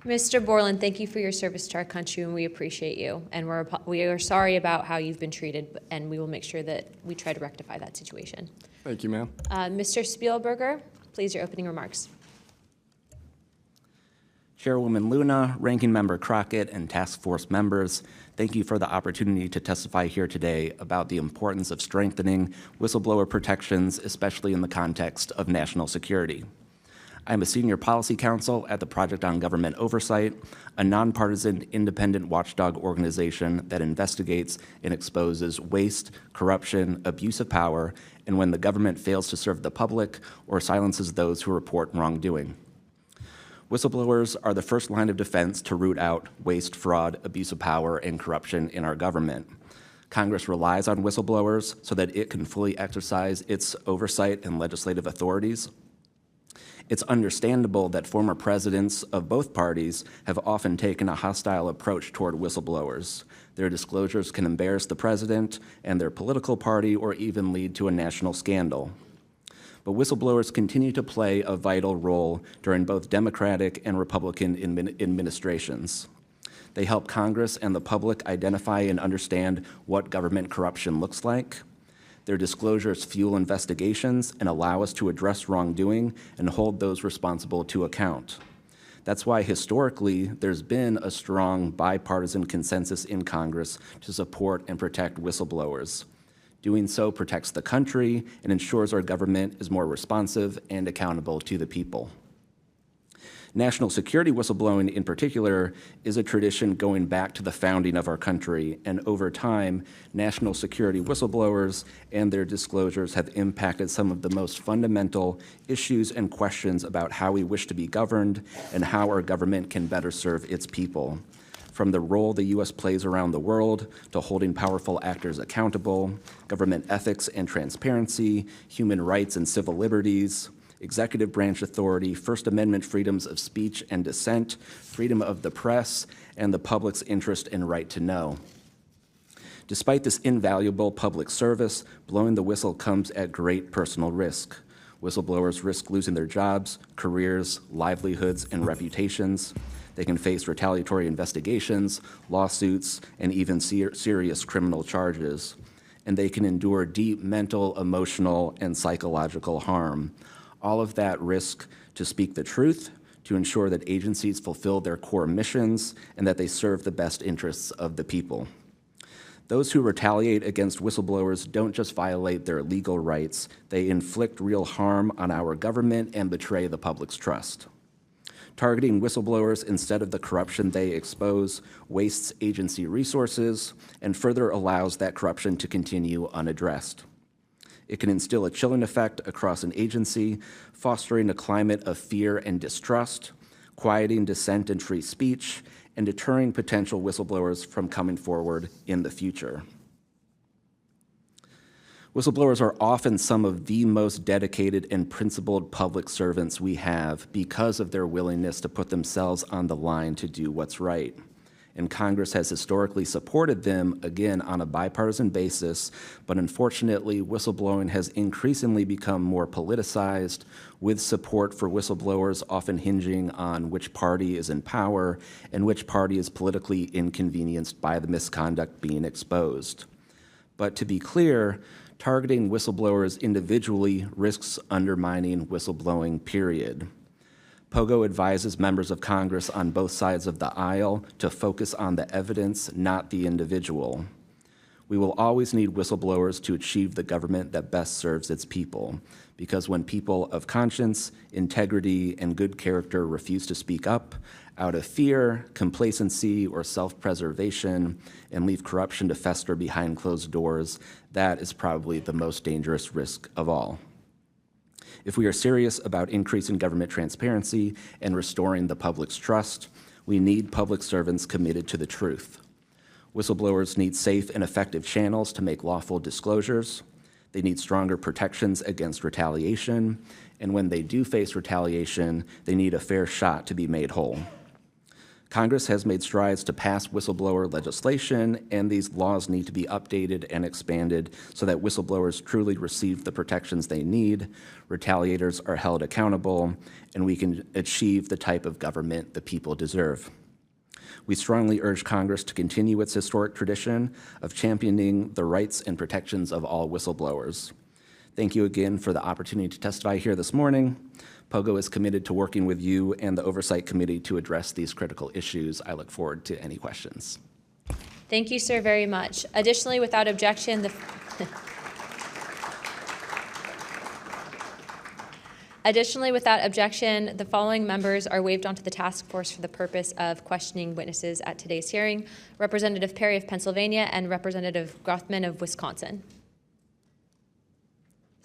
Mr. Borland, thank you for your service to our country, and we appreciate you. And we are sorry about how you've been treated, and we will make sure that we try to rectify that situation. Thank you, ma'am. Mr. Spielberger, please, your opening remarks. Chairwoman Luna, Ranking Member Crockett, and Task Force members, thank you for the opportunity to testify here today about the importance of strengthening whistleblower protections, especially in the context of national security. I'm a senior policy counsel at the Project on Government Oversight, a nonpartisan independent watchdog organization that investigates and exposes waste, corruption, abuse of power, and when the government fails to serve the public or silences those who report wrongdoing. Whistleblowers are the first line of defense to root out waste, fraud, abuse of power, and corruption in our government. Congress relies on whistleblowers so that it can fully exercise its oversight and legislative authorities. It's understandable that former presidents of both parties have often taken a hostile approach toward whistleblowers. Their disclosures can embarrass the president and their political party or even lead to a national scandal. But whistleblowers continue to play a vital role during both Democratic and Republican administrations. They help Congress and the public identify and understand what government corruption looks like. Their disclosures fuel investigations and allow us to address wrongdoing and hold those responsible to account. That's why historically there's been a strong bipartisan consensus in Congress to support and protect whistleblowers. Doing so protects the country and ensures our government is more responsive and accountable to the people. National security whistleblowing in particular is a tradition going back to the founding of our country, and over time, national security whistleblowers and their disclosures have impacted some of the most fundamental issues and questions about how we wish to be governed and how our government can better serve its people. From the role the U.S. plays around the world to holding powerful actors accountable, government ethics and transparency, human rights and civil liberties, executive branch authority, First Amendment freedoms of speech and dissent, freedom of the press, and the public's interest and right to know. Despite this invaluable public service, blowing the whistle comes at great personal risk. Whistleblowers risk losing their jobs, careers, livelihoods, and reputations. They can face retaliatory investigations, lawsuits, and even serious criminal charges. And they can endure deep mental, emotional, and psychological harm. All of that risk to speak the truth, to ensure that agencies fulfill their core missions, and that they serve the best interests of the people. Those who retaliate against whistleblowers don't just violate their legal rights, they inflict real harm on our government and betray the public's trust. Targeting whistleblowers instead of the corruption they expose wastes agency resources and further allows that corruption to continue unaddressed. It can instill a chilling effect across an agency, fostering a climate of fear and distrust, quieting dissent and free speech, and deterring potential whistleblowers from coming forward in the future. Whistleblowers are often some of the most dedicated and principled public servants we have because of their willingness to put themselves on the line to do what's right. And Congress has historically supported them, again, on a bipartisan basis, but unfortunately, whistleblowing has increasingly become more politicized, with support for whistleblowers often hinging on which party is in power and which party is politically inconvenienced by the misconduct being exposed. But to be clear, targeting whistleblowers individually risks undermining whistleblowing, period. POGO advises members of Congress on both sides of the aisle to focus on the evidence, not the individual. We will always need whistleblowers to achieve the government that best serves its people, because when people of conscience, integrity, and good character refuse to speak up out of fear, complacency, or self-preservation, and leave corruption to fester behind closed doors, that is probably the most dangerous risk of all. If we are serious about increasing government transparency and restoring the public's trust, we need public servants committed to the truth. Whistleblowers need safe and effective channels to make lawful disclosures. They need stronger protections against retaliation, and when they do face retaliation, they need a fair shot to be made whole. Congress has made strides to pass whistleblower legislation, and these laws need to be updated and expanded so that whistleblowers truly receive the protections they need, retaliators are held accountable, and we can achieve the type of government the people deserve. We strongly urge Congress to continue its historic tradition of championing the rights and protections of all whistleblowers. Thank you again for the opportunity to testify here this morning. POGO is committed to working with you and the Oversight Committee to address these critical issues. I look forward to any questions. Thank you, sir, very much. Additionally, without objection, the following members are waived onto the task force for the purpose of questioning witnesses at today's hearing: Representative Perry of Pennsylvania and Representative Grothman of Wisconsin.